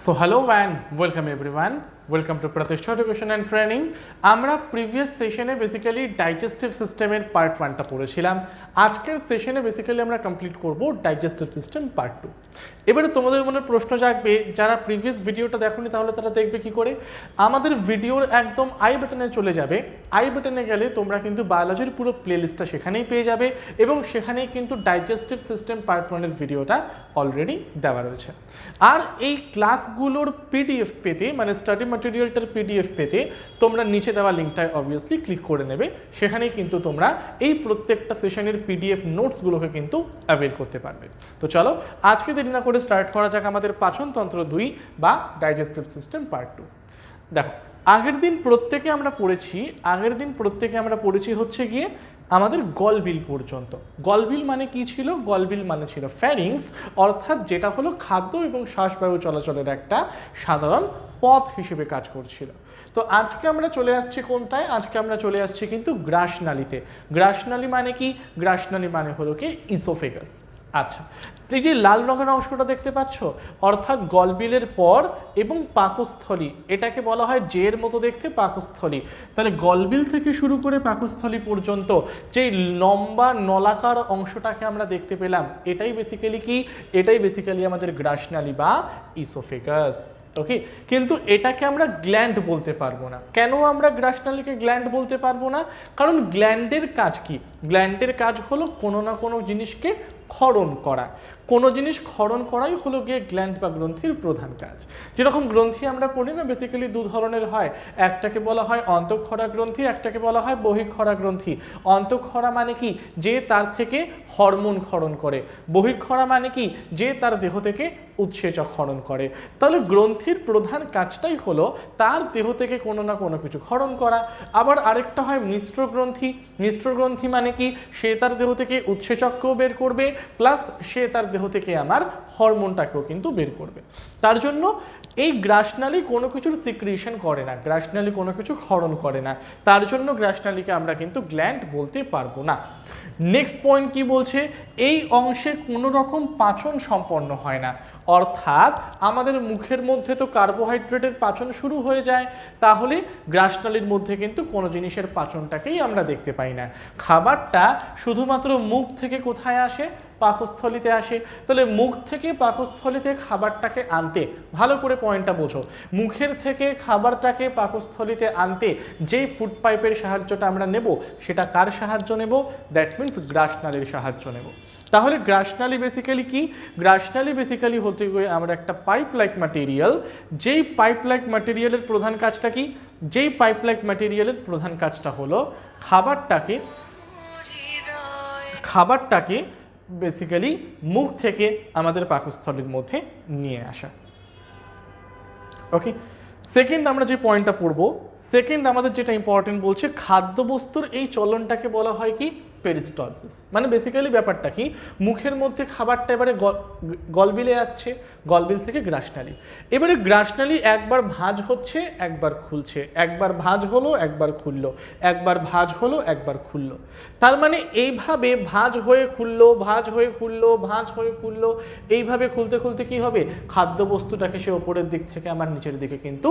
So hello and welcome everyone. Welcome to Pratishtha Education and Training. আমরা previous সেশনে basically digestive সিস্টেমের part 1টা পড়েছিলাম। আজকের সেশনে বেসিক্যালি আমরা কমপ্লিট করব ডাইজেস্টিভ সিস্টেম পার্ট 2। এবারে তোমাদের মনে প্রশ্ন জাগবে, যারা প্রিভিয়াস ভিডিওটা দেখোনি তাহলে তারা দেখবে কি করে? আমাদের ভিডিওর একদম আই বাটনে চলে যাবে। আই বাটনে গেলে তোমরা কিন্তু বায়োলজির পুরো প্লেলিস্টটা সেখানেই পেয়ে যাবে এবং সেখানেই কিন্তু ডাইজেস্টিভ সিস্টেম পার্ট 1 এর ভিডিওটা অলরেডি দেওয়া রয়েছে। আর এই ক্লাসগুলোর পিডিএফ পেতে, মানে স্টাডি ম্যাটেরিয়ালটার পিডিএফ পেতে তোমরা নিচে দেওয়া লিঙ্কটায় অবভিয়াসলি ক্লিক করে নেবে। সেখানেই কিন্তু তোমরা এই প্রত্যেকটা সেশনের পিডিএফ নোটসগুলোকে কিন্তু অ্যাভেল করতে পারবে। তো চলো আজকে দেরি না করে স্টার্ট করা যাক আমাদের পাচনতন্ত্র 2 বা ডাইজেস্টিভ সিস্টেম পার্ট 2। দেখো, আগের দিন প্রত্যেকে আমরা পড়েছি হচ্ছে গিয়ে আমাদের গলবিল পর্যন্ত। গলবিল মানে কি ছিল? গলবিল মানে ছিল ফ্যারিংস, অর্থাৎ যেটা হলো খাদ্য এবং শ্বাসবায়ু চলাচলের একটা সাধারণ পথ হিসেবে কাজ করছিল। তো আজকে আমরা চলে আসছি কোনটায়? আজকে আমরা চলে আসছি কিন্তু গ্রাসনালীতে। গ্রাসনালী মানে কি? গ্রাসনালী মানে হলো কি ইসোফেগাস। আচ্ছা, এই যে লাল রঙের অংশটা দেখতে পাচ্ছ, অর্থাৎ গলবিলের পর এবং পাকস্থলী, এটাকে বলা হয় জের মতো দেখতে পাকস্থলী। তাহলে গলবিল থেকে শুরু করে পাকস্থলী পর্যন্ত যে লম্বা নলাকার অংশটাকে আমরা দেখতে পেলাম, এটাই বেসিক্যালি কি? এটাই বেসিক্যালি আমাদের গ্রাসনালী বা ইসোফেগাস। ওকে, কিন্তু এটাকে আমরা গ্ল্যান্ড বলতে পারবো না। কেন আমরা গ্রাসনালীকে গ্ল্যান্ড বলতে পারবো না? কারণ গ্ল্যান্ডের কাজ কি? গ্ল্যান্ডের কাজ হলো কোনো না কোনো জিনিসকে ক্ষরণ করা। কোনো জিনিস ক্ষরণ করাই হলো গিয়ে গ্ল্যান্ড বা গ্রন্থির প্রধান কাজ। যেরকম গ্রন্থি আমরা পড়ি না, বেসিক্যালি দু ধরনের হয়। একটাকে বলা হয় অন্তঃক্ষরা গ্রন্থি, একটাকে বলা হয় বহিঃক্ষরা গ্রন্থি। অন্তঃক্ষরা মানে কি? যে তার থেকে হরমোন ক্ষরণ করে। বহিঃক্ষরা মানে কি? যে তার দেহ থেকে উৎসেচক ক্ষরণ করে। তাহলে গ্রন্থির প্রধান কাজটাই হলো তার দেহ থেকে কোনো না কোনো কিছু ক্ষরণ করা। আবার আরেকটা হয় মিশ্র গ্রন্থি। মিশ্র গ্রন্থি মানে কি? সে তার দেহ থেকে উৎসেচককেও বের করবে, প্লাস সে তার দেহ থেকে আমার হরমোনটাকেও কিন্তু বের করবে। তার জন্য এই গ্রাসনালী কোনো কিছুর সিক্রিশন করে না, গ্রাসনালী কোনো কিছু ক্ষরণ করে না। তার জন্য গ্রাসনালীকে আমরা কিন্তু গ্ল্যান্ড বলতে পারবো না। নেক্সট পয়েন্ট কি বলছে? এই অংশে কোনো রকম পাচন সম্পন্ন হয় না। অর্থাৎ আমাদের মুখের মধ্যে তো কার্বোহাইড্রেটের পাচন শুরু হয়ে যায়, তাহলে গ্রাসনালীর মধ্যে কিন্তু কোনো জিনিসের পাচনটাকেই আমরা দেখতে পাই না। খাবারটা শুধুমাত্র মুখ থেকে কোথায় আসে? পাকস্থলীতে আসে। তাহলে মুখ থেকে পাকস্থলীতে খাবারটাকে আনতে, ভালো করে পয়েন্টটা বোঝো, মুখের থেকে খাবারটাকে পাকস্থলীতে আনতে যেই ফুড পাইপের সাহায্যটা আমরা নেব, সেটা কার সাহায্য নেব? দ্যাট মিনস গ্রাসনালীর সাহায্য নেব। তাহলে গ্রাসনালী বেসিক্যালি কি? গ্রাসনালী বেসিক্যালি হতে গিয়ে আমরা একটা পাইপ লাইক ম্যাটেরিয়াল। যেই পাইপ লাইক ম্যাটেরিয়ালের প্রধান কাজটা কি? যেই পাইপ লাইক ম্যাটেরিয়ালের প্রধান কাজটা হলো খাবারটাকে বেসিক্যালি মুখ থেকে আমাদের পাকস্থলীর মধ্যে নিয়ে আসা। ওকে, সেকেন্ড আমরা যে পয়েন্টটা পড়বো, সেকেন্ড আমাদের যেটা ইম্পর্টেন্ট বলছে, খাদ্যবস্তুর এই চলনটাকে বলা হয় কি? পেরিস্টলসিস। মানে বেসিক্যালি ব্যাপারটা কি? মুখের মধ্যে খাবারটা এবারে গলবিলে আসছে, গলবিল থেকে গ্রাসনালী। এবারে গ্রাসনালী একবার ভাঁজ হচ্ছে, একবার খুলছে, একবার ভাঁজ হলো, একবার খুললো, একবার ভাঁজ হলো, একবার খুললো। তার মানে এইভাবে ভাঁজ হয়ে খুললো, ভাঁজ হয়ে খুললো, ভাঁজ হয়ে খুললো, এইভাবে খুলতে খুলতে কি হবে? খাদ্যবস্তুটাকে সে ওপরের দিক থেকে আমার নিচের দিকে কিন্তু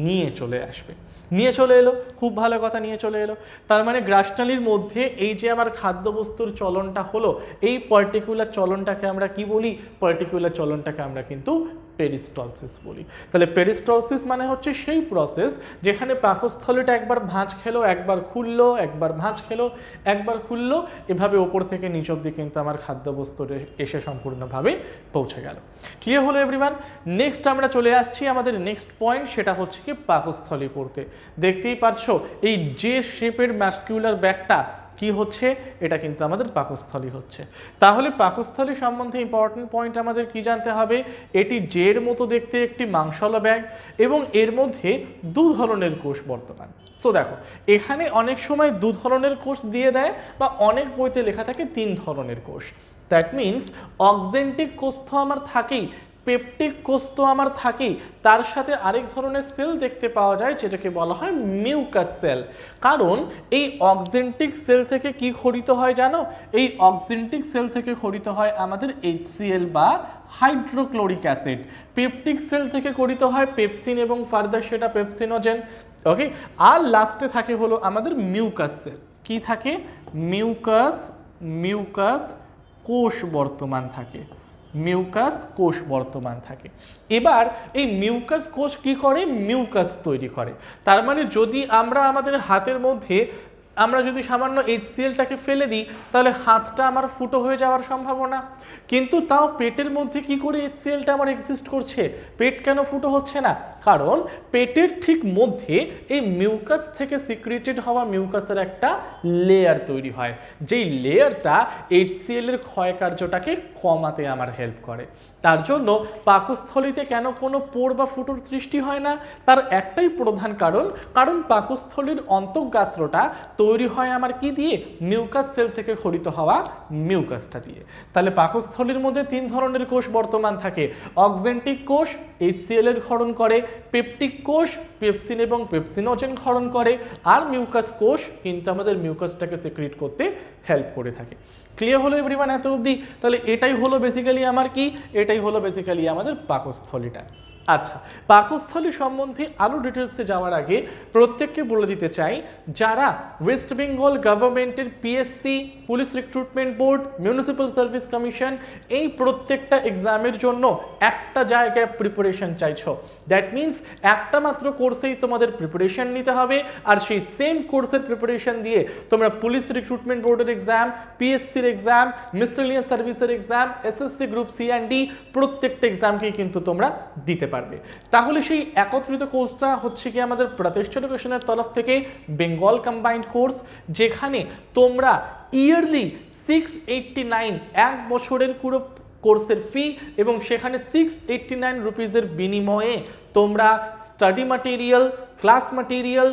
নিয়ে চলে আসবে। নিয়ে চলে এলো, খুব ভালো কথা, নিয়ে চলে এলো। তার মানে গ্রাসনালীর মধ্যে এই যে আমার খাদ্যবস্তুর চলনটা হলো, এই পার্টিকুলার চলনটাকে আমরা কি বলি? পার্টিকুলার চলনটাকে আমরা কিন্তু পেরিস্টলসিস বলি। তাহলে পেরিস্টলসিস মানে হচ্ছে সেই প্রসেস যেখানে পাকস্থলীটা একবার ভাঁজ খেলো, একবার খুললো, একবার ভাঁজ খেলো, একবার খুললো, এভাবে ওপর থেকে নিচ অবধি কিন্তু আমার খাদ্যবস্তু এসে সম্পূর্ণভাবে পৌঁছে গেল। ক্লিয়ার হলো এভরিওয়ান? নেক্সট আমরা চলে আসছি আমাদের নেক্সট পয়েন্ট, সেটা হচ্ছে কি পাকস্থলী পড়তে। দেখতেই পারছো এই যে শেপের ম্যাসকিউলার ব্যাগটা কি হচ্ছে? এটা কিন্তু আমাদের পাকস্থলী হচ্ছে। তাহলে পাকস্থলী সম্বন্ধে ইম্পর্টেন্ট পয়েন্ট আমাদের কি জানতে হবে? এটি জের মতো দেখতে একটি মাংসলা ব্যাগ এবং এর মধ্যে দু ধরনের কোষ বর্তমান। সো দেখো, এখানে অনেক সময় দু ধরনের কোষ দিয়ে দেয়, বা অনেক বইতে লেখা থাকে 3 ধরনের কোষ। দ্যাট মিনস অক্সেন্টিক কোষ তো আমার থাকেই, পেপটিক কোষ তো আমার থাকেই, তার সাথে আরেক ধরনের সেল দেখতে পাওয়া যায় যেটাকে বলা হয় মিউকাস সেল। কারণ এই অক্সেন্টিক সেল থেকে কি খরিত হয় জানো? এই অক্সেন্টিক সেল থেকে খরিত হয় আমাদের HCl বা হাইড্রোক্লোরিক অ্যাসিড। পেপটিক সেল থেকে গঠিত হয় পেপসিন এবং ফার্দার সেটা পেপসিনোজেন। ওকে, আর লাস্টে থাকে হলো আমাদের মিউকাস সেল। কি থাকে? মিউকাস কোষ বর্তমান থাকে, মিউকাস কোষ বর্তমান থাকে। এবার এই মিউকাস কোষ কি করে? মিউকাস তৈরি করে। তার মানে যদি আমরা আমাদের হাতের মধ্যে আমরা যদি সামান্য HClটাকে ফেলে দিই তাহলে হাতটা আমার ফুটো হয়ে যাওয়ার সম্ভাবনা, কিন্তু তাও পেটের মধ্যে কি করে HClটা আমার এক্সিস্ট করছে? পেট কেন ফুটো হচ্ছে না? কারণ পেটের ঠিক মধ্যে এই মিউকাস থেকে সিক্রেটেড হওয়া মিউকাসের একটা লেয়ার তৈরি হয়, যেই লেয়ারটা HCl এর ক্ষয় কার্যটাকে কমাতে আমার হেল্প করে। তার জন্য পাকস্থলীতে কেন কোনো পোর বা ফুটোর সৃষ্টি হয় না? তার একটাই প্রধান কারণ পাকস্থলীর অন্তঃগাত্রটা তৈরি হয় আমার কি দিয়ে? মিউকাস সেল থেকে খরিত হওয়া মিউকাসটা দিয়ে। তাহলে পাকস্থলীর মধ্যে 3 ধরনের কোষ বর্তমান থাকে। অক্সেন্টিক কোষ HCl এর ক্ষরণ করে, পেপটিক কোষ পেপসিন এবং পেপসিনোজেন ক্ষরণ করে, আর মিউকাস কোষ কিন্তু আমাদের মিউকাসটাকে সিক্রেট করতে হেল্প করে থাকে। ক্লিয়ার হলো এভরিওয়ান এত অবধি? তাহলে এটাই হলো বেসিক্যালি আমার কি, এটাই হলো বেসিক্যালি আমাদের পাকস্থলীটা। আচ্ছা, পাকস্থলী সম্বন্ধে আরও ডিটেলসে যাওয়ার আগে প্রত্যেককে বলে দিতে চাই, যারা ওয়েস্ট বেঙ্গল গভর্নমেন্টের PSC, police recruitment board, municipal service commission এই প্রত্যেকটা এক্সামের জন্য একটা জায়গায় প্রিপারেশন চাইছো, দ্যাট মিনস একটা মাত্র কোর্সেই তোমাদের প্রিপারেশন নিতে হবে, আর সেই সেম কোর্সের প্রিপারেশন দিয়ে তোমরা পুলিশ রিক্রুটমেন্ট বোর্ডের এক্সাম, পিএসসির এক্সাম, মিসলেনিয়াস সার্ভিসের exam, SSC group C and D প্রত্যেকটা এক্সামকেই কিন্তু তোমরা দিতে পারবে। তাহলে সেই একত্রিত কোর্সটা হচ্ছে কি আমাদের প্রতিষ্ঠা এডুকেশনের তরফ থেকে বেঙ্গল কম্বাইন্ড কোর্স, যেখানে তোমরা ইয়ারলি 689 এক বছরের পুরো কোর্সের ফি, এবং সেখানে 689 রুপিসের বিনিময়ে তোমরা study material, class material,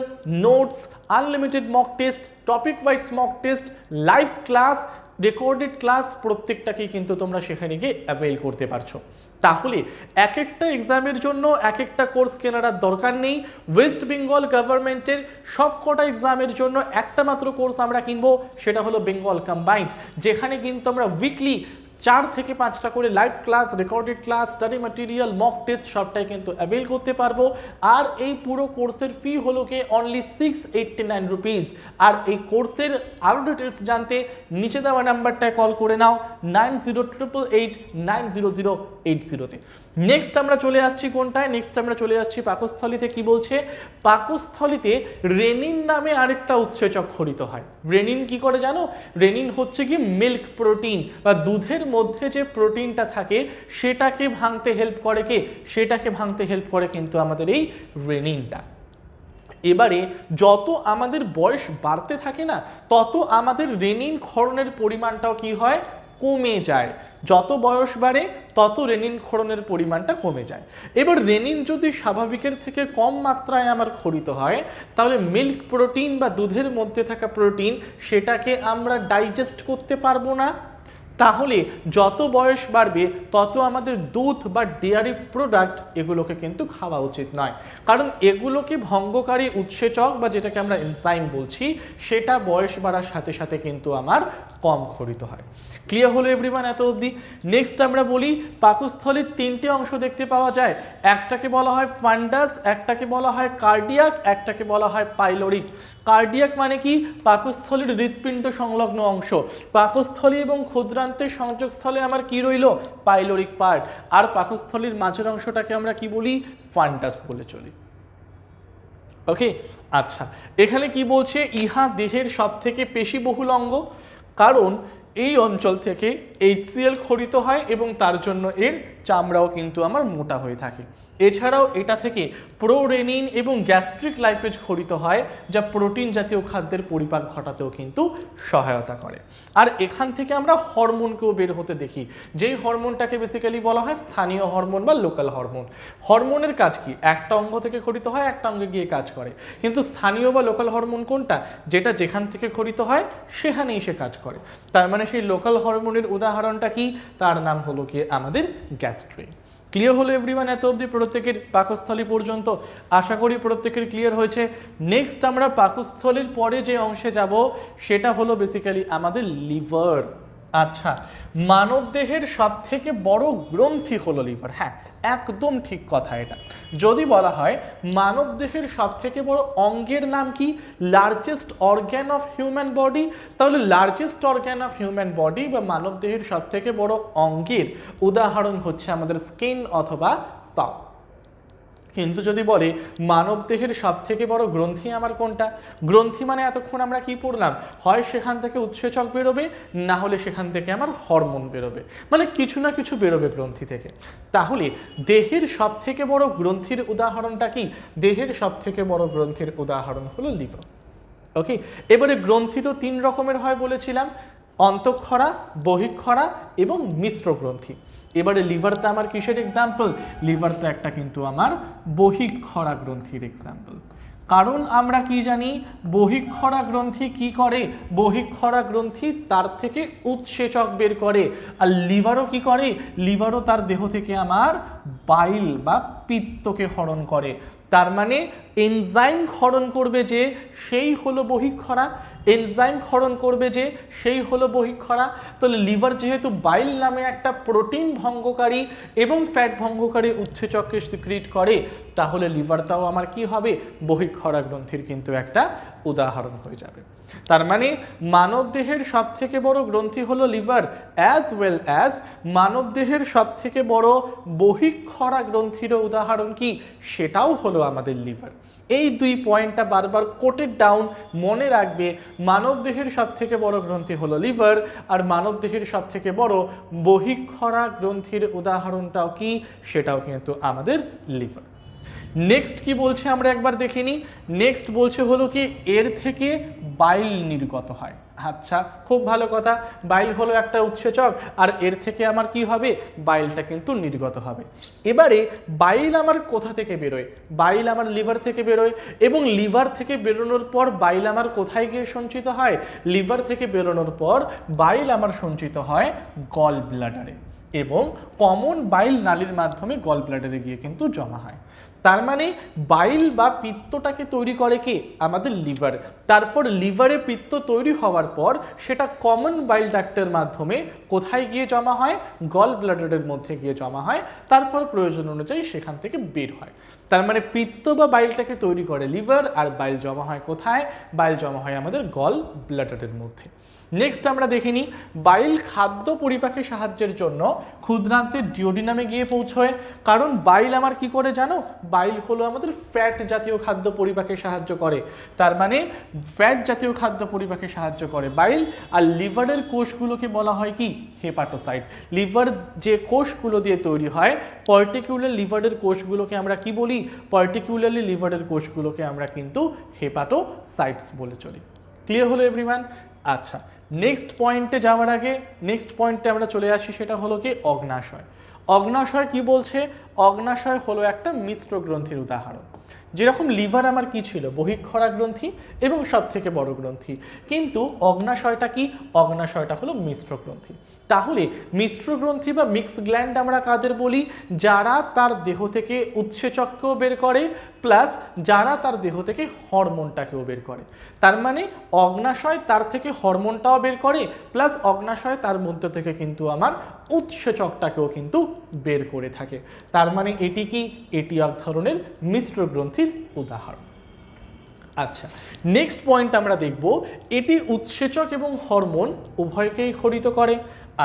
notes, unlimited mock test, topic wise mock test, live class, recorded class প্রত্যেকটাকেই কিন্তু তোমরা সেখানে গিয়ে অ্যাভেল করতে পারছো। তাহলে এক একটা এক্সামের জন্য এক একটা কোর্স কেনার দরকার নেই। ওয়েস্ট বেঙ্গল গভর্নমেন্টের সবকটা এক্সামের জন্য একটা মাত্র কোর্স আমরা কিনবো, সেটা হলো বেঙ্গল কম্বাইন্ড, যেখানে কিন্তু আমরা উইকলি 4 থেকে 5টা করে live class, recorded class, study material, mock test সবটাই কিন্তু অ্যাভেল করতে পারবো। আর এই পুরো কোর্সের ফি হলো কি অনলি 689 রুপিস। আর এই কোর্সের আরও ডিটেলস জানতে নিচে দেওয়া নাম্বারটায় কল করে নাও 9088890080-তে। নেক্সট আমরা চলে আসছি কোনটায়? নেক্সট আমরা চলে আসছি পাকস্থলীতে। কি বলছে? পাকস্থলীতে রেনিন নামে আরেকটা উৎসেচক খরিত হয়। রেনিন কি করে জানো? রেনিন হচ্ছে কি মিল্ক প্রোটিন বা দুধের মধ্যে যে প্রোটিনটা থাকে সেটাকে ভাঙতে হেল্প করে কে? সেটাকে ভাঙতে হেল্প করে কিন্তু আমাদের এই রেনিনটা। এবারে যত আমাদের বয়স বাড়তে থাকে না, তত আমাদের রেনিন ক্ষরণের পরিমাণটাও কি হয়? কমে যায়। যত বয়স বাড়ে তত রেনিন ক্ষরণের পরিমাণটা কমে যায়। এবার রেনিন যদি স্বাভাবিকের থেকে কম মাত্রায় আমার ক্ষরিত হয়, তাহলে মিল্ক প্রোটিন বা দুধের মধ্যে থাকা প্রোটিন সেটাকে আমরা ডাইজেস্ট করতে পারবো না। তাহলে যত বয়স বাড়বে তত আমাদের দুধ বা ডেয়ারি প্রোডাক্ট এগুলোকে কিন্তু খাওয়া উচিত নয়, কারণ এগুলোকে ভঙ্গকারী উৎসেচক বা যেটাকে আমরা এনজাইম বলছি, সেটা বয়স বাড়ার সাথে সাথে কিন্তু আমার কম ক্ষরিত হয়। ক্লিয়ার হলো এভরিওয়ান এত অবধি? নেক্সট আমরা বলি পাকস্থলীর 3টে অংশ দেখতে পাওয়া যায়। একটাকে বলা হয় ফান্ডাস, একটাকে বলা হয় কার্ডিয়াক, একটাকে বলা হয় পাইলোরিক। কার্ডিয়াক মানে কি? পাকস্থলীর হৃৎপিণ্ড সংলগ্ন অংশ। পাকস্থলী এবং ক্ষুদ্রান্তের সংযোগস্থলে আমার কি রইল? Pyloric part. আর পাকস্থলীর মাঝের অংশটাকে আমরা কি বলি? ফান্ডাস বলে চলি। ওকে, আচ্ছা, এখানে কি বলছে? ইহা দেহের সব থেকে পেশিবহুল অঙ্গ, কারণ এই অঞ্চল থেকে HCl ক্ষরিত হয় এবং তার জন্য এর চামড়াও কিন্তু আমার মোটা হয়ে থাকে। এছাড়াও এটা থেকে প্রোরেনিন এবং গ্যাস্ট্রিক লাইপেজ ক্ষরিত হয়, যা প্রোটিন জাতীয় খাদ্যের পরিপাক ঘটাতেও কিন্তু সহায়তা করে। আর এখান থেকে আমরা হরমোনকেও বের হতে দেখি, যেই হরমোনটাকে বেসিক্যালি বলা হয় স্থানীয় হরমোন বা লোকাল হরমোন। হরমোনের কাজ কি? একটা অঙ্গ থেকে ক্ষরিত হয়, একটা অঙ্গে গিয়ে কাজ করে। কিন্তু স্থানীয় বা লোকাল হরমোন কোনটা? যেটা যেখান থেকে ক্ষরিত হয় সেখানেই সে কাজ করে। তার মানে সেই লোকাল হরমোনের উদাহরণটা কি? তার নাম হলো কি আমাদের গ্যাস্ট্রিন। ক্লিয়ার হলো এভরিওয়ান এত অবধি প্রত্যেকের পাকস্থলী পর্যন্ত? আশা করি প্রত্যেকের ক্লিয়ার হয়েছে। নেক্সট আমরা পাকস্থলীর পরে যে অংশে যাব সেটা হলো বেসিক্যালি আমাদের লিভার। আচ্ছা, মানবদেহের সবথেকে বড় গ্রন্থি হলো লিভার। হ্যাঁ, একদম ঠিক কথা এটা। যদি বলা হয় মানবদেহের সবথেকে বড় অঙ্গের নাম কি, largest organ of human body, তাহলে largest organ of human body বা মানবদেহের সবথেকে বড় অঙ্গের উদাহরণ হচ্ছে আমাদের স্কিন অথবা ত্বক। কিন্তু যদি বলে মানবদেহের সবথেকে বড় গ্রন্থি আমার কোনটা, গ্রন্থি মানে এতক্ষণ আমরা কি পড়লাম, হয় সেখান থেকে উৎসেচক বেরোবে, না হলে সেখান থেকে আমার হরমোন বেরোবে, মানে কিছু না কিছু বেরোবে গ্রন্থি থেকে। তাহলে দেহের সবথেকে বড় গ্রন্থির উদাহরণটা কি, দেহের সবথেকে বড় গ্রন্থির উদাহরণ হলো লিভার। ওকে, এবারে গ্রন্থি তো 3 রকমের হয় বলেছিলাম, অন্তঃক্ষরা, বহিঃক্ষরা এবং মিশ্র গ্রন্থি। এবারে লিভারটা আমার কিসের এক্সাম্পল, লিভারটা একটা কিন্তু আমার বহিঃক্ষরা গ্রন্থির এক্সাম্পল। কারণ আমরা কি জানি বহিঃক্ষরা গ্রন্থি কি করে, বহিঃক্ষরা গ্রন্থি তার থেকে উৎসেচক বের করে। আর লিভারও কি করে, লিভারও তার দেহ থেকে আমার বাইল বা পিত্তকে হরণ করে। তার মানে এনজাইম ক্ষরণ করবে যে সেই হলো বহিঃক্ষরা, এনজাইম ক্ষরণ করবে যে সেই হলো বহিঃক্ষরা। তাহলে লিভার যেহেতু বাইল নামে একটা প্রোটিন ভঙ্গকারী এবং ফ্যাট ভঙ্গকারী উৎসেচককে সিক্রিট করে, তাহলে লিভারটাও আমার কি হবে, বহিঃক্ষরা গ্রন্থির কিন্তু একটা উদাহরণ হয়ে যাবে। তার মানে মানবদেহের সবথেকে বড় গ্রন্থি হলো লিভার, অ্যাজ ওয়েল অ্যাজ মানবদেহের সবথেকে বড় বহিঃক্ষরা গ্রন্থিরও উদাহরণ কি, সেটাও হলো আমাদের লিভার। এই 2 পয়েন্টটা বারবার কোটেড ডাউন মনে রাখবে, মানবদেহের সবথেকে বড় গ্রন্থি হলো লিভার, আর মানবদেহের সবথেকে বড় বহিঃক্ষরা গ্রন্থির উদাহরণটাও কি, সেটাও কিন্তু আমাদের লিভার। নেক্সট কি বলছে আমরা একবার দেখে নিই। নেক্সট বলছে হলো কি এর থেকে বাইল নির্গত হয়। আচ্ছা, খুব ভালো কথা, বাইল হলো একটা উৎসেচক আর এর থেকে আমার কি হবে, বাইলটা কিন্তু নির্গত হবে। এবারে বাইল আমার কোথা থেকে বেরোয়, বাইল আমার লিভার থেকে বেরোয়, এবং লিভার থেকে বেরোনোর পর বাইল আমার কোথায় গিয়ে সঞ্চিত হয়, লিভার থেকে বেরোনোর পর বাইল আমার সঞ্চিত হয় গল ব্লাডারে, এবং কমন বাইল নালীর মাধ্যমে গল ব্লাডারে গিয়ে কিন্তু জমা হয়। তার মানে বাইল বা পিত্তটাকে তৈরি করে কে, আমাদের লিভার। তারপর লিভারে পিত্ত তৈরি হওয়ার পর সেটা কমন বাইল ডাক্টের মাধ্যমে কোথায় গিয়ে জমা হয়, গল ব্লাডারের মধ্যে গিয়ে জমা হয়, তারপর প্রয়োজন অনুযায়ী সেখান থেকে বের হয়। তার মানে পিত্ত বা বাইলটাকে তৈরি করে লিভার, আর বাইল জমা হয় কোথায়, বাইল জমা হয় আমাদের গল ব্লাডারের মধ্যে। নেক্সট আমরা দেখে নিই, বাইল খাদ্য পরিপাকে সাহায্যের জন্য ক্ষুদ্রান্তের ডিওডিনামে গিয়ে পৌঁছয়। কারণ বাইল আমার কি করে জানো, বাইল হলো আমাদের ফ্যাট জাতীয় খাদ্য পরিপাকে সাহায্য করে। তার মানে ফ্যাট জাতীয় খাদ্য পরিপাকে সাহায্য করে বাইল। আর লিভারের কোষগুলোকে বলা হয় কি, হেপাটোসাইট। লিভার যে কোষগুলো দিয়ে তৈরি হয়, পার্টিকুলার লিভারের কোষগুলোকে আমরা কি বলি, পার্টিকুলারলি লিভারের কোষগুলোকে আমরা কিন্তু হেপাটোসাইটস বলে চলি। ক্লিয়ার হলো এভরিওয়ান? আচ্ছা, নেক্সট পয়েন্টে যাওয়ার আগে নেক্সট পয়েন্টে আমরা চলে আসি, সেটা হলো কি অগ্নাশয়। অগ্নাশয় কি বলছে, অগ্নাশয় হলো একটা মিশ্র গ্রন্থির উদাহরণ। যেরকম লিভার আমার কি ছিল, বহিঃক্ষরা গ্রন্থি এবং সব থেকে বড় গ্রন্থি, কিন্তু অগ্নাশয়টা কি, অগ্নাশয়টা হলো মিশ্র গ্রন্থি। তাহলে মিশ্র গ্রন্থি বা মিক্স গ্ল্যান্ড আমরা কাদের বলি, যারা তার দেহ থেকে উৎসেচককেও বের করে প্লাস যারা তার দেহ থেকে হরমোনটাকেও বের করে। তার মানে অগ্নাশয় তার থেকে হরমোনটাও বের করে প্লাস অগ্নাশয় তার মধ্যে থেকে কিন্তু আমার উৎসেচকটাকেও কিন্তু বের করে থাকে। তার মানে এটি কি, এটি এক ধরনের মিশ্র গ্রন্থির উদাহরণ। আচ্ছা, নেক্সট পয়েন্ট আমরা দেখব, এটি উৎসেচক এবং হরমোন উভয়কেই খরিত করে।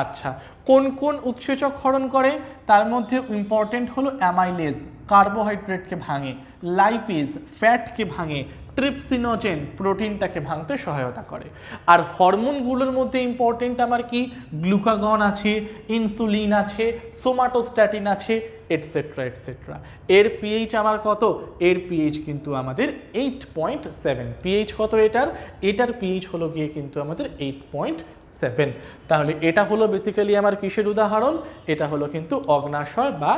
আচ্ছা, কোন কোন উৎসেচক ক্ষরণ করে, তার মধ্যে ইম্পর্টেন্ট হলো অ্যামাইলেজ, কার্বোহাইড্রেটকে ভাঙে, লাইপেজ, ফ্যাটকে ভাঙে, ট্রিপসিনোজেন, প্রোটিনটাকে ভাঙতে সহায়তা করে। আর হরমোনগুলোর মধ্যে ইম্পর্টেন্ট আমার কি, গ্লুকাগন আছে, ইনসুলিন আছে, সোমাটোস্ট্যাটিন আছে, এটসেট্রা এটসেট্রা। এর পিএইচ আমার কত, এর পিএইচ কিন্তু আমাদের 8.7। পিএইচ কত এটার, এটার পিএইচ হলো গিয়ে কিন্তু আমাদের 8.7। তাহলে এটা হলো বেসিক্যালি আমার কিসের উদাহরণ, এটা হলো কিন্তু অগ্নাশয় বা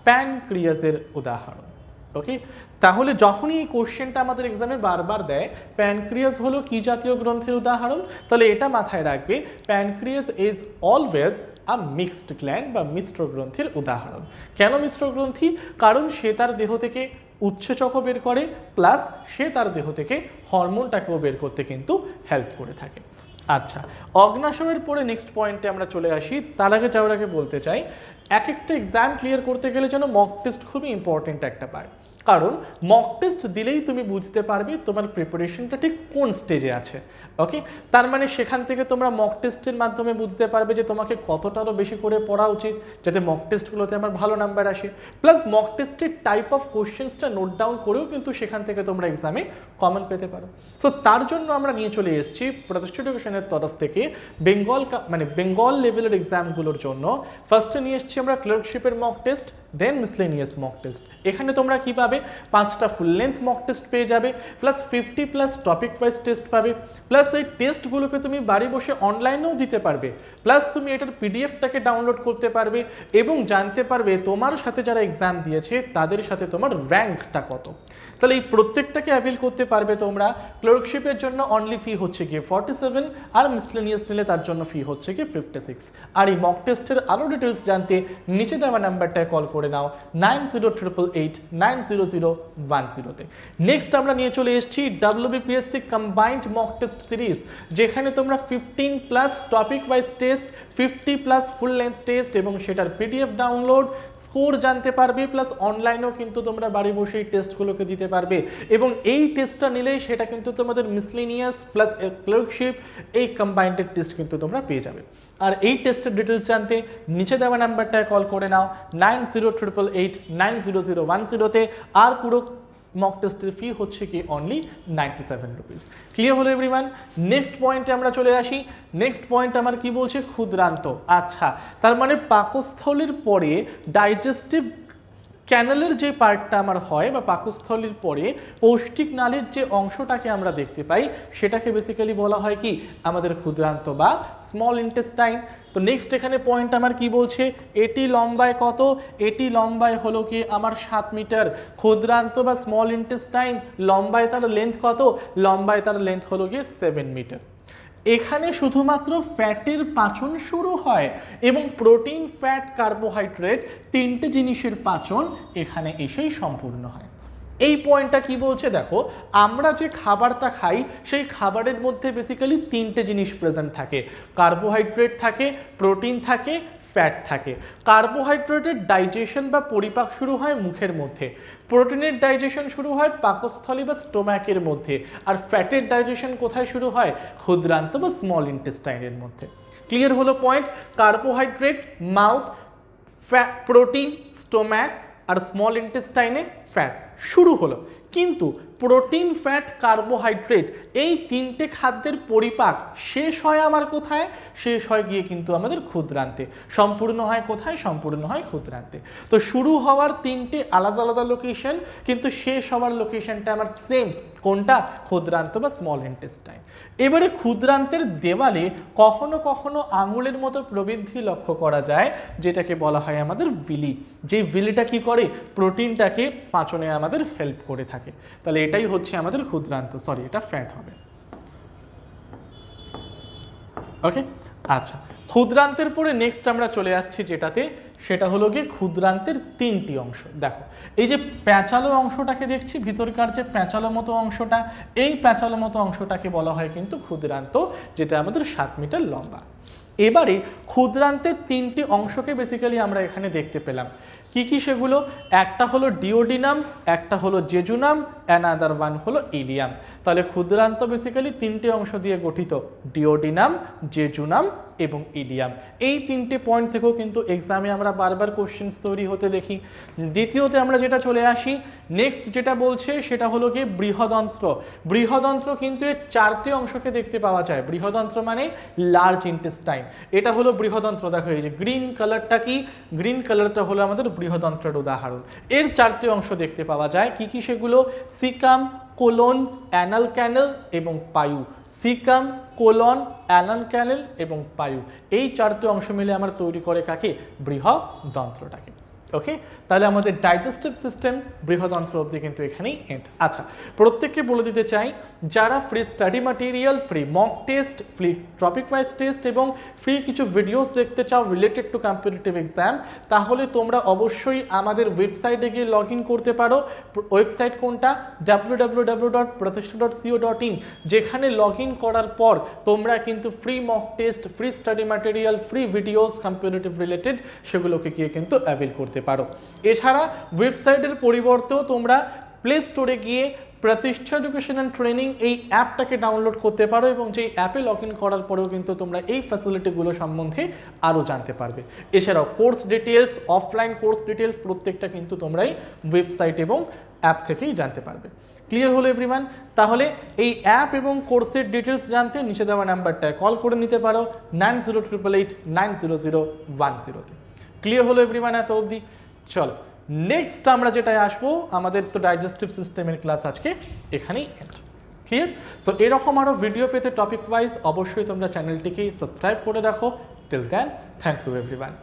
প্যানক্রিয়াসের উদাহরণ। ওকে, তাহলে যখনই এই কোশ্চেনটা আমাদের এক্সামে বারবার দেয় প্যানক্রিয়াস হলো কি জাতীয় গ্রন্থের উদাহরণ, তাহলে এটা মাথায় রাখবে, pancreas is always a mixed gland বা মিশ্র গ্রন্থির উদাহরণ। কেন মিশ্র গ্রন্থি, কারণ সে তার দেহ থেকে উৎসেচকও বের করে প্লাস সে তার দেহ থেকে হরমোনটাকেও বের করতে কিন্তু হেল্প করে থাকে। আচ্ছা, অগ্ন্যাশয়ের পরে নেক্সট পয়েন্টে আমরা চলে আসি। তার আগে যাওয়ার আগে বলতে চাই, এক একটা এক্সাম ক্লিয়ার করতে গেলে যেন মক টেস্ট খুবই ইম্পর্টেন্ট একটা পার্ট। কারণ মক টেস্ট দিলেই তুমি বুঝতে পারবে তোমার প্রিপারেশনটা ঠিক কোন স্টেজে আছে। ওকে, তার মানে সেখান থেকে তোমরা মক টেস্টের মাধ্যমে বুঝতে পারবে যে তোমাকে কতটা আরও বেশি করে পড়া উচিত যাতে মক টেস্টগুলোতে আমার ভালো নাম্বার আসে। প্লাস মক টেস্টের টাইপ অফ কোশ্চেন্সটা নোট ডাউন করেও কিন্তু সেখান থেকে তোমরা এক্সামে কমন পেতে পারো। সো তার জন্য আমরা নিয়ে চলে এসেছি প্রতিষ্ঠা এডুকেশনের তরফ থেকে বেঙ্গল লেভেলের এক্সামগুলোর জন্য ফার্স্টে নিয়ে এসেছি আমরা ক্লার্কশিপের মক টেস্ট, দেন মিসলেনিয়াস মক টেস্ট। এখানে তোমরা কি পাবে, 5টা ফুল লেন্থ মক টেস্ট পেয়ে যাবে, প্লাস 50+ টপিক ওয়াইজ টেস্ট পাবে, প্লাস এই টেস্টগুলোকে তুমি বাড়ি বসে অনলাইনেও দিতে পারবে, প্লাস তুমি এটার পিডিএফটাকে ডাউনলোড করতে পারবে এবং জানতে পারবে তোমার সাথে যারা এক্সাম দিয়েছে তাদের সাথে তোমার র্যাঙ্কটা কত। তাহলে এই প্রত্যেকটাকে অ্যাভেল করতে পারবে তোমরা। ক্লার্কশিপের জন্য অনলি ফি হচ্ছে গিয়ে 47, আর মিসলেনিয়াস নিলে তার জন্য ফি হচ্ছে গিয়ে 56। আর এই মক টেস্টের আরও ডিটেলস জানতে নিচে দেওয়া নাম্বারটায় কল করে নাও 9088890010-তে। নেক্সট আমরা নিয়ে চলে এসেছি WBPSC combined mock test series, যেখানে তোমরা 15+ topic wise test, 50+ full length test এবং সেটার পিডিএফ ডাউনলোড, স্কোর জানতে পারবে, প্লাস অনলাইনেও কিন্তু তোমরা বাড়ি বসে এই টেস্টগুলোকে দিতে পারবে। এবং এই টেস্টটা নিলেই সেটা কিন্তু তোমাদের মিসলেনিয়াস প্লাস ক্লার্কশিপ এই কম্বাইন্ডেড টেস্ট কিন্তু তোমরা পেয়ে যাবে। আর এই টেস্টের ডিটেলস জানতে নিচে দেওয়া নাম্বারটায় কল করে নাও 9088890010-তে। আর পুরো মক টেস্টের ফি হচ্ছে কি অনলি 97 রুপিস। ক্লিয়ার হলো এভরিওয়ান? নেক্সট পয়েন্টে আমরা চলে আসি। নেক্সট পয়েন্ট আমার কি বলছে, ক্ষুদ্রান্ত। আচ্ছা, তার মানে পাকস্থলীর পরে ডাইজেস্টিভ ক্যানেলের যে পার্টটা আমার হয় বা পাকস্থলীর পরে পৌষ্টিক নালীর যে অংশটাকে আমরা দেখতে পাই সেটাকে বেসিক্যালি বলা হয় কি আমাদের ক্ষুদ্রান্ত বা স্মল ইন্টেস্টাইন। তো নেক্সট এখানে পয়েন্ট আমার কি বলছে, এটি লম্বায় কত, এটি লম্বায় হলো কি আমার 7 মিটার। ক্ষুদ্রান্ত বা স্মল ইন্টেস্টাইন লম্বায় তার লেন্থ কত, লম্বায় তার লেন্থ হলো গিয়ে 7 মিটার। এখানে শুধুমাত্র ফ্যাটের পাচন শুরু হয় এবং প্রোটিন, ফ্যাট, কার্বোহাইড্রেট 3টে জিনিসের পাচন এখানে এসেই সম্পূর্ণ হয়। এই পয়েন্টটা কি বলছে দেখো, আমরা যে খাবারটা খাই সেই খাবারের মধ্যে বেসিক্যালি 3টে জিনিস প্রেজেন্ট থাকে, কার্বোহাইড্রেট থাকে, প্রোটিন থাকে, ফ্যাট থাকে। কার্বোহাইড্রেটের ডাইজেশন বা পরিপাক শুরু হয় মুখের মধ্যে, প্রোটিনের ডাইজেশন শুরু হয় পাকস্থলী বা স্টোম্যাকের মধ্যে, আর ফ্যাটের ডাইজেশন কোথায় শুরু হয়, ক্ষুদ্রান্ত বা স্মল ইন্টেস্টাইনের মধ্যে। ক্লিয়ার হলো point? Carbohydrate mouth, protein stomach, আর স্মল ইন্টেস্টাইনে ফ্যাট শুরু হলো। কিন্তু প্রোটিন, ফ্যাট, কার্বোহাইড্রেট এই 3টে খাদ্যের পরিপাক শেষ হয় আমার কোথায়, শেষ হয় গিয়ে কিন্তু আমাদের ক্ষুদ্রান্তে। সম্পূর্ণ হয় কোথায়, সম্পূর্ণ হয় ক্ষুদ্রান্তে। তো শুরু হওয়ার 3টে আলাদা আলাদা লোকেশন, কিন্তু শেষ হওয়ার লোকেশনটা আমার সেম। কোনটা, ক্ষুদ্রান্ত বা স্মল ইন্টেস্টাইন। এবারে ক্ষুদ্রান্তের দেওয়ালে কখনো কখনো আঙুলের মতো প্রবৃদ্ধি লক্ষ্য করা যায়, যেটাকে বলা হয় আমাদের ভিলি। যে ভিলিটা কি করে, প্রোটিনটাকে পাচনে আমাদের হেল্প করে থাকে। তাহলে এটাই হচ্ছে আমাদের ক্ষুদ্রান্ত, সরি এটা ফ্যাট হবে। ওকে, আচ্ছা, ক্ষুদ্রান্তের পরে নেক্সট আমরা চলে আসছি যেটাতে, সেটা হলো গিয়ে ক্ষুদ্রান্তের 3টি অংশ। দেখো এই যে প্যাঁচালো অংশটাকে দেখছি, ভিতরকার যে প্যাঁচালো মতো অংশটা, এই প্যাঁচালো মতো অংশটাকে বলা হয় কিন্তু ক্ষুদ্রান্ত, যেটা আমাদের 7 মিটার লম্বা। এবারে ক্ষুদ্রান্তের 3টি অংশকে বেসিক্যালি আমরা এখানে দেখতে পেলাম। কি কি সেগুলো, একটা হলো ডিওডিনাম, একটা হলো জেজুনাম, অ্যানাদার ওয়ান হলো ইলিয়াম। তাহলে ক্ষুদ্রান্ত বেসিক্যালি 3টে অংশ দিয়ে গঠিত, ডিওডিনাম, জেজুনাম এবং ইলিয়াম। এই 3টে পয়েন্ট থেকেও কিন্তু এক্সামে আমরা বারবার কোশ্চেন্স তৈরি হতে দেখি। দ্বিতীয়তে আমরা যেটা চলে আসি, নেক্সট যেটা বলছে সেটা হলো গিয়ে বৃহদন্ত্র। বৃহদন্ত্র কিন্তু এর 4টে অংশকে দেখতে পাওয়া যায়। বৃহদন্ত্র মানে লার্জ ইন্টেস্টাইন, এটা হলো বৃহদন্ত্র। দেখো এই যে গ্রিন কালারটা কি, গ্রিন কালারটা হলো আমাদের বৃহদন্ত্রের উদাহরণ। এর 4টে অংশ দেখতে পাওয়া যায়। কি কি সেগুলো, সিকাম, কোলন, অ্যানাল ক্যানেল এবং পায়ু। সিকাম, কোলন, অ্যানাল ক্যানেল এবং পায়ু, এই 4টে অংশ মিলে আমার তৈরি করে কাকে, বৃহদন্ত্রটাকে। ওকে, তাহলে আমাদের ডাইজেস্টিভ সিস্টেম বৃহদন্ত্র অবধি কিন্তু এখানেই এন্ড। আচ্ছা, প্রত্যেককে বলে দিতে চাই, যারা free study material, free mock test, free topic wise test এবং ফ্রি কিছু ভিডিওস দেখতে চাও রিলেটেড টু কম্পিটিটিভ এক্সাম, তাহলে তোমরা অবশ্যই আমাদের ওয়েবসাইটে গিয়ে লগ ইন করতে পারো। ওয়েবসাইট কোনটা? www.pratishtha.co.in, যেখানে লগ ইন করার পর তোমরা কিন্তু free mock test, free study material, free videos competitive related সেগুলোকে গিয়ে কিন্তু অ্যাভেল করতে পারো। এছাড়া ওয়েবসাইটের পরিবর্তেও তোমরা প্লে স্টোরে গিয়ে প্রতিষ্ঠা এডুকেশন অ্যান্ড ট্রেনিং এই অ্যাপটাকে ডাউনলোড করতে পারো এবং যেই অ্যাপে লগ ইন করার পরেও কিন্তু তোমরা এই ফ্যাসিলিটিগুলো সম্বন্ধে আরও জানতে পারবে। এছাড়াও course details, offline course details প্রত্যেকটা কিন্তু তোমরা এই ওয়েবসাইট এবং অ্যাপ থেকেই জানতে পারবে। ক্লিয়ার হলো এভরিওয়ান? তাহলে এই অ্যাপ এবং কোর্সের ডিটেলস জানতে নিচে দেওয়া নাম্বারটায় কল করে নিতে পারো 9088890010। ক্লিয়ার হলো এভরিওয়ান এত অবধি? চলো নেক্সট আমরা যেটায় আসবো, আমাদের তো ডাইজেস্টিভ সিস্টেমের ক্লাস আজকে এখানেই এন্ড। ক্লিয়ার? সো এরকম আরও ভিডিও পেতে টপিক ওয়াইজ অবশ্যই তোমরা চ্যানেলটিকে সাবস্ক্রাইব করে রাখো। Till then, thank you everyone.